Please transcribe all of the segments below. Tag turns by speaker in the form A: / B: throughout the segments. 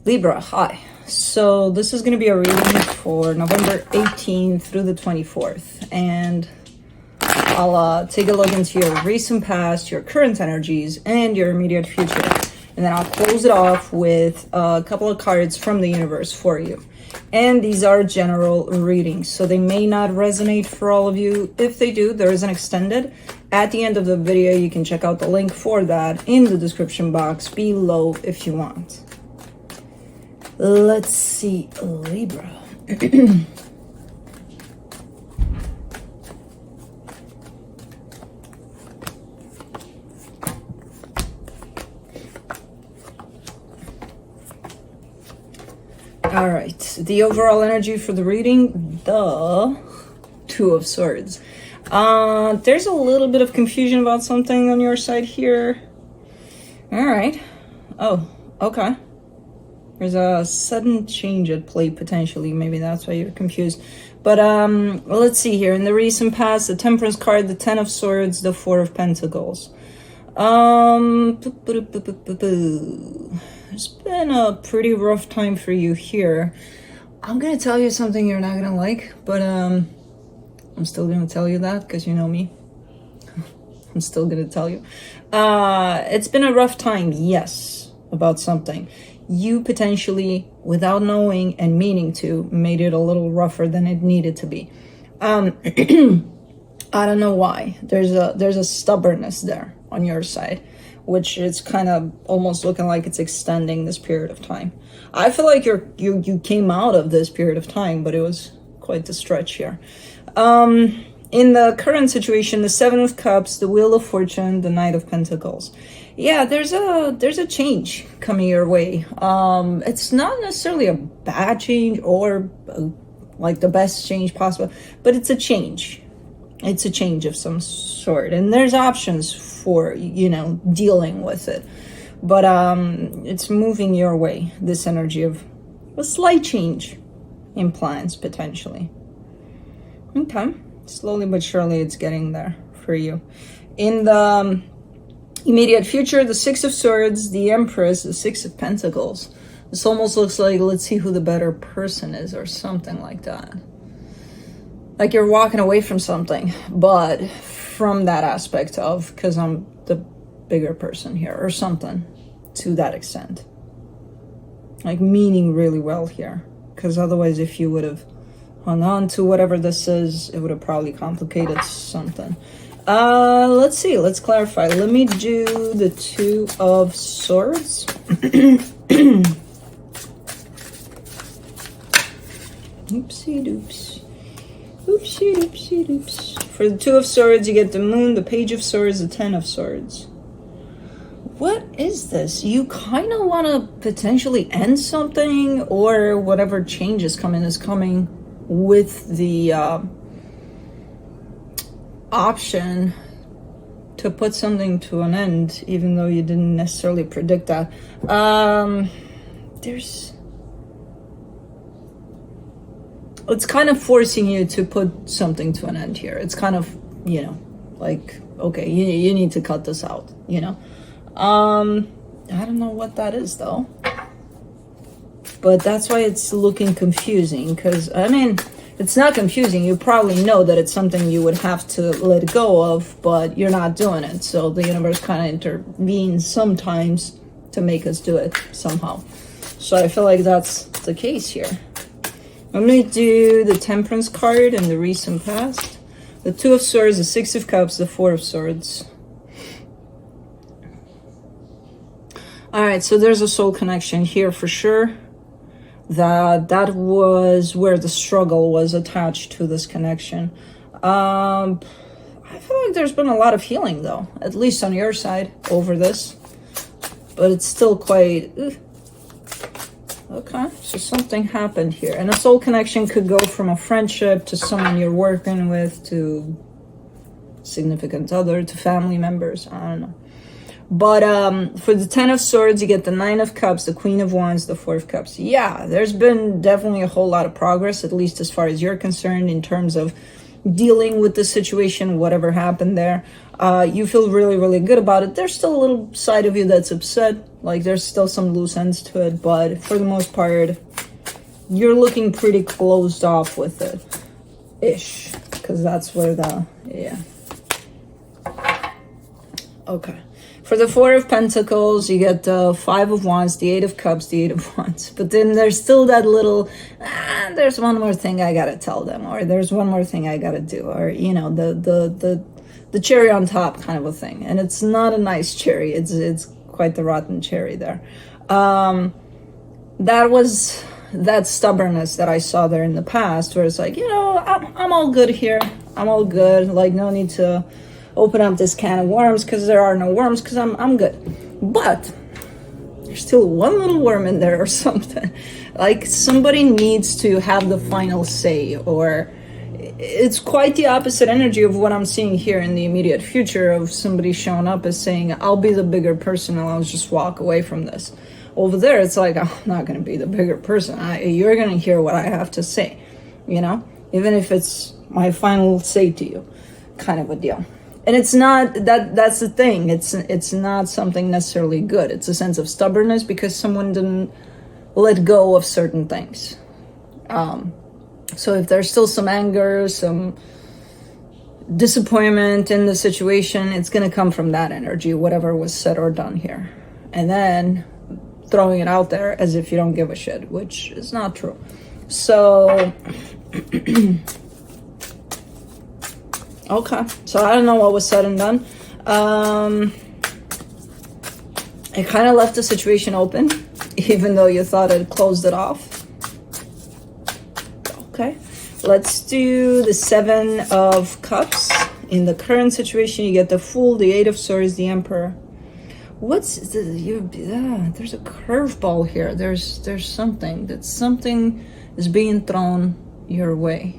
A: Libra, hi. So this is going to be a reading for November 18th through the 24th. And I'll take a look into your recent past, your current energies, and your immediate future. And then I'll close it off with a couple of cards from the universe for you. And these are general readings, so they may not resonate for all of you. If they do, there is an extended. At the end of the video, you can check out the link for that in the description box below if you want. Let's see, Libra. All right, the overall energy for the reading, the Two of Swords. There's a little bit of confusion about something on your side here. All right. Oh, okay. There's a sudden change at play potentially. Maybe that's why you're confused. But let's see here. In the recent past, the Temperance card, the Ten of Swords, the Four of Pentacles. It's been a pretty rough time for you here. I'm gonna tell you something you're not gonna like, but I'm still gonna tell you that because you know me. I'm still gonna tell you. It's been a rough time, yes, about something. You potentially, without knowing and meaning to, made it a little rougher than it needed to be. I don't know why. There's a stubbornness there on your side, which is kind of almost looking like it's extending this period of time. I feel like you came out of this period of time, but it was quite the stretch here. In the current situation, the Seven of Cups, the Wheel of Fortune, the Knight of Pentacles. Yeah, there's a change coming your way. It's not necessarily a bad change or like the best change possible, but it's a change. It's a change of some sort, and there's options for, you know, dealing with it. But it's moving your way, this energy of a slight change in plans, potentially. Okay. Slowly but surely it's getting there for you. In the immediate future, the Six of Swords, the Empress, the Six of Pentacles. This almost looks like, let's see who the better person is or something like that. Like you're walking away from something, but from that aspect of, because I'm the bigger person here or something to that extent. Like meaning really well here, because otherwise if you would have hung on to whatever this is, it would have probably complicated something. Let's see, let's clarify. Let me do the Two of Swords. Oopsie doops. Oopsie doopsie doops. For the Two of Swords, you get the Moon, the Page of Swords, the Ten of Swords. What is this? You kind of want to potentially end something, or whatever change is coming with the option to put something to an end, even though you didn't necessarily predict that. It's kind of forcing you to put something to an end here. It's kind of, you know, like, okay, you need to cut this out, you know. I don't know what that is though. But that's why it's looking confusing, because, I mean, it's not confusing. You probably know that it's something you would have to let go of, but you're not doing it. So the universe kind of intervenes sometimes to make us do it somehow. So I feel like that's the case here. I'm going to do the Temperance card in the recent past. The Two of Swords, the Six of Cups, the Four of Swords. All right, so there's a soul connection here for sure. That was where the struggle was attached to this connection. I feel like there's been a lot of healing though, at least on your side over this, but it's still quite okay. So something happened here, and a soul connection could go from a friendship to someone you're working with, to significant other, to family members. I don't know. But for the Ten of Swords, you get the Nine of Cups, the Queen of Wands, the Four of Cups. Yeah, there's been definitely a whole lot of progress, at least as far as you're concerned, in terms of dealing with the situation, whatever happened there. You feel really, really good about it. There's still a little side of you that's upset. Like there's still some loose ends to it, but for the most part, you're looking pretty closed off with it. Ish. Because that's where the, yeah. Okay. For the Four of Pentacles, you get the Five of Wands, the Eight of Cups, the Eight of Wands. But then there's still that little, there's one more thing I gotta tell them, or there's one more thing I gotta do, or, you know, the cherry on top kind of a thing. And it's not a nice cherry. It's quite the rotten cherry there. That was that stubbornness that I saw there in the past, where it's like, you know, I'm all good here. I'm all good. Like, no need to open up this can of worms, because there are no worms, because I'm good. But there's still one little worm in there or something. Like somebody needs to have the final say, or it's quite the opposite energy of what I'm seeing here in the immediate future, of somebody showing up as saying, I'll be the bigger person and I'll just walk away from this. Over there, it's like, I'm not going to be the bigger person. You're going to hear what I have to say, you know, even if it's my final say to you, kind of a deal. And it's not that's the thing. It's not something necessarily good. It's a sense of stubbornness because someone didn't let go of certain things. So if there's still some anger, some disappointment in the situation, it's going to come from that energy, whatever was said or done here. And then throwing it out there as if you don't give a shit, which is not true. So okay, so I don't know what was said and done. It kind of left the situation open, even though you thought it closed it off. Okay, let's do the Seven of Cups. In the current situation, you get the Fool, the Eight of Swords, the Emperor. What's there's a curveball here. There's something is being thrown your way.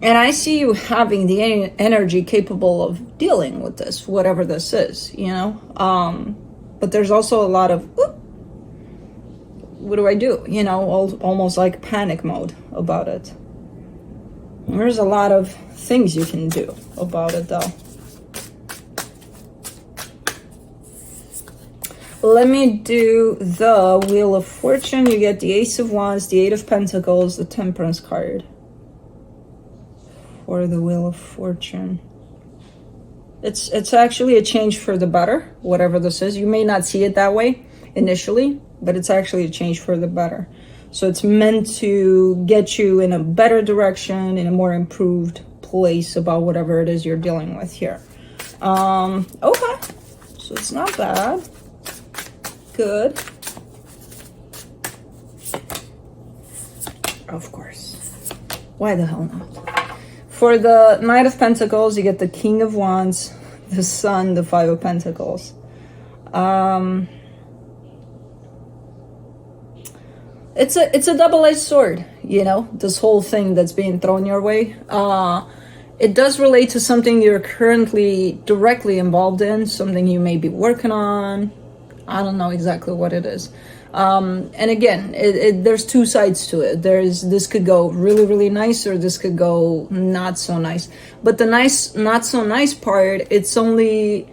A: And I see you having the energy capable of dealing with this, whatever this is, you know? But there's also a lot of, what do I do? You know, almost like panic mode about it. There's a lot of things you can do about it, though. Let me do the Wheel of Fortune. You get the Ace of Wands, the Eight of Pentacles, the Temperance card. For the Wheel of Fortune, it's actually a change for the better, whatever this is. You may not see it that way initially, but it's actually a change for the better. So it's meant to get you in a better direction, in a more improved place about whatever it is you're dealing with here. Okay, so it's not bad. Good. Of course. Why the hell not? For the Knight of Pentacles, you get the King of Wands, the Sun, the Five of Pentacles. It's a double-edged sword, you know, this whole thing that's being thrown your way. It does relate to something you're currently directly involved in, something you may be working on. I don't know exactly what it is. And again, there's two sides to it. This could go really, really nice, or this could go not so nice. But the not so nice part, it's only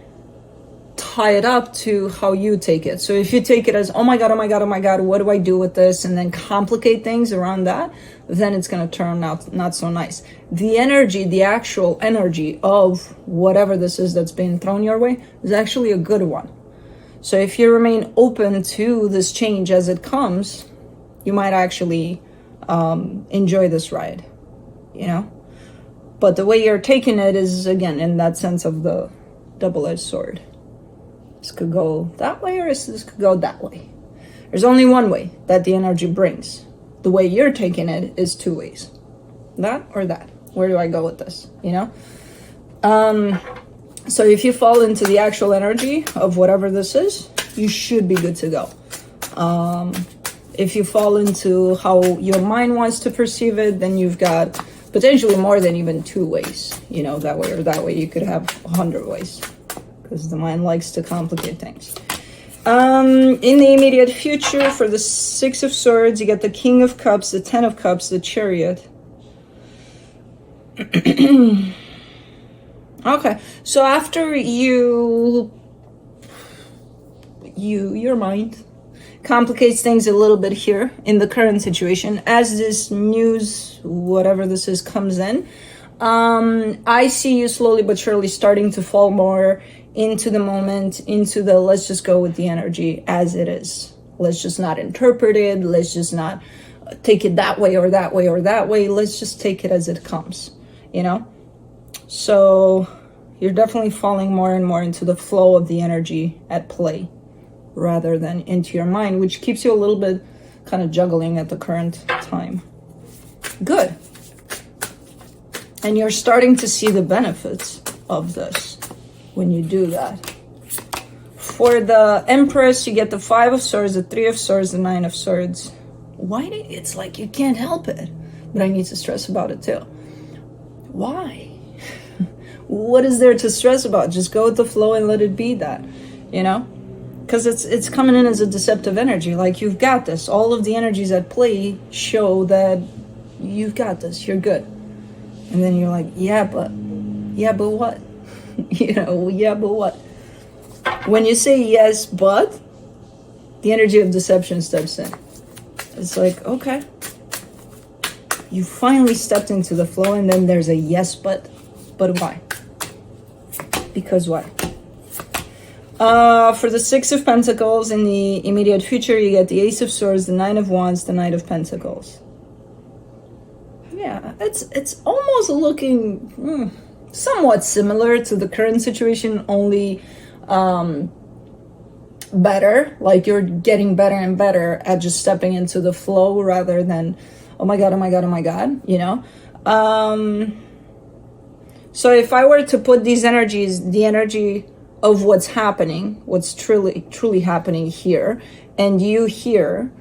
A: tied up to how you take it. So if you take it as, oh my God, oh my God, oh my God, what do I do with this? And then complicate things around that, then it's going to turn out not so nice. The energy, the actual energy of whatever this is that's being thrown your way is actually a good one. So if you remain open to this change as it comes, you might actually enjoy this ride, you know? But the way you're taking it is, again, in that sense of the double-edged sword. This could go that way, or this could go that way. There's only one way that the energy brings. The way you're taking it is two ways. That or that. Where do I go with this, you know? So if you fall into the actual energy of whatever this is, you should be good to go. If you fall into how your mind wants to perceive it, then you've got potentially more than even two ways. You know, that way or that way. You could have 100 ways, because the mind likes to complicate things. In the immediate future, for the Six of Swords, you get the King of Cups, the Ten of Cups, the Chariot. Okay, so after your mind complicates things a little bit here in the current situation, as this news, whatever this is, comes in, I see you slowly but surely starting to fall more into the moment, into the let's just go with the energy as it is. Let's just not interpret it. Let's just not take it that way or that way or that way. Let's just take it as it comes, you know? So you're definitely falling more and more into the flow of the energy at play rather than into your mind, which keeps you a little bit kind of juggling at the current time. Good. And you're starting to see the benefits of this when you do that. For the Empress, you get the 5 of Swords, the 3 of Swords, the 9 of Swords. It's like you can't help it, but I need to stress about it too. Why? What is there to stress about? Just go with the flow and let it be that, you know? Because it's coming in as a deceptive energy. Like, you've got this. All of the energies at play show that you've got this. You're good. And then you're like, yeah, but what? Yeah, but what? When you say yes, but, the energy of deception steps in. It's like, okay. You finally stepped into the flow, and then there's a yes, but why? Because why? For the 6 of Pentacles, in the immediate future, you get the Ace of Swords, the 9 of Wands, the Knight of Pentacles. Yeah, it's almost looking somewhat similar to the current situation, only better. Like, you're getting better and better at just stepping into the flow rather than, oh my god, you know? So if I were to put these energies, the energy of what's happening, what's truly happening here, and you here,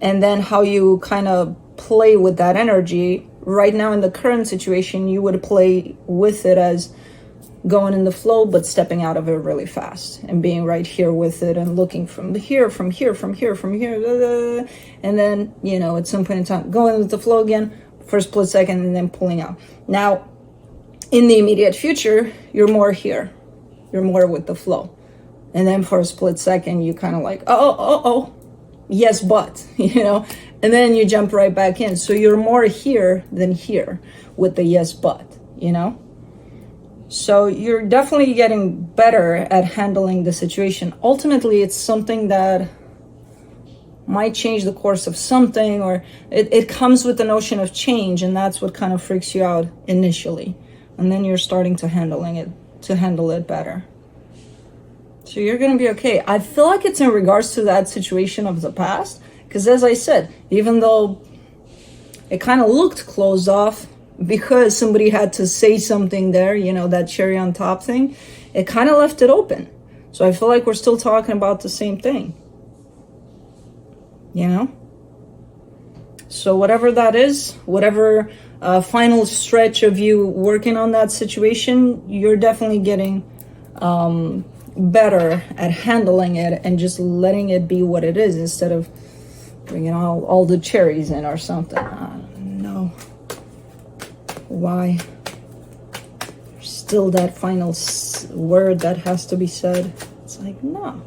A: and then how you kind of play with that energy, right now in the current situation, you would play with it as going in the flow, but stepping out of it really fast and being right here with it and looking from here, and then, you know, at some point in time, going with the flow again for a split second and then pulling out. Now, in the immediate future, you're more here. You're more with the flow. And then for a split second, you kind of like, oh, yes, but, you know, and then you jump right back in. So you're more here than here with the yes, but, you know? So you're definitely getting better at handling the situation. Ultimately, it's something that might change the course of something, or it comes with the notion of change, and that's what kind of freaks you out initially. And then you're starting to handle it better. So you're going to be okay. I feel like it's in regards to that situation of the past, because as I said, even though it kind of looked closed off because somebody had to say something there, you know, that cherry on top thing, it kind of left it open. So I feel like we're still talking about the same thing, you know? So whatever that is, whatever final stretch of you working on that situation, you're definitely getting better at handling it and just letting it be what it is instead of bringing all the cherries in or something. I don't know why. There's still that final word that has to be said. It's like, no.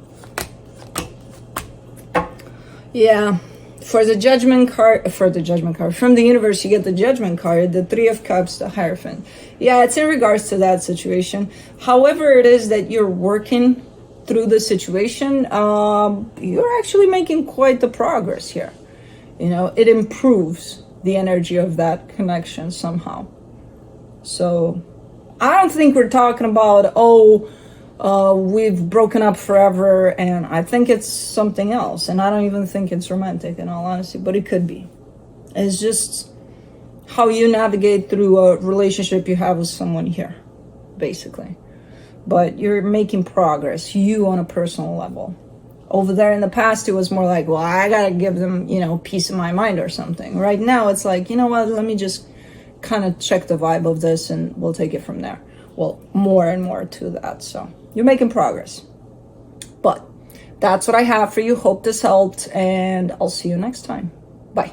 A: Yeah. For the Judgment card, from the universe, you get the Judgment card, the 3 of Cups, the Hierophant. Yeah, it's in regards to that situation. However it is that you're working through the situation, you're actually making quite the progress here. You know, it improves the energy of that connection somehow. So I don't think we're talking about, we've broken up forever, and I think it's something else, and I don't even think it's romantic in all honesty, but it could be. It's just how you navigate through a relationship you have with someone here, basically. But you're making progress, you on a personal level. Over there in the past, it was more like, well, I gotta give them, you know, peace of my mind or something. Right now, it's like, you know what, let me just kind of check the vibe of this and we'll take it from there. Well, more and more to that, so you're making progress. But that's what I have for you. Hope this helped, and I'll see you next time. Bye.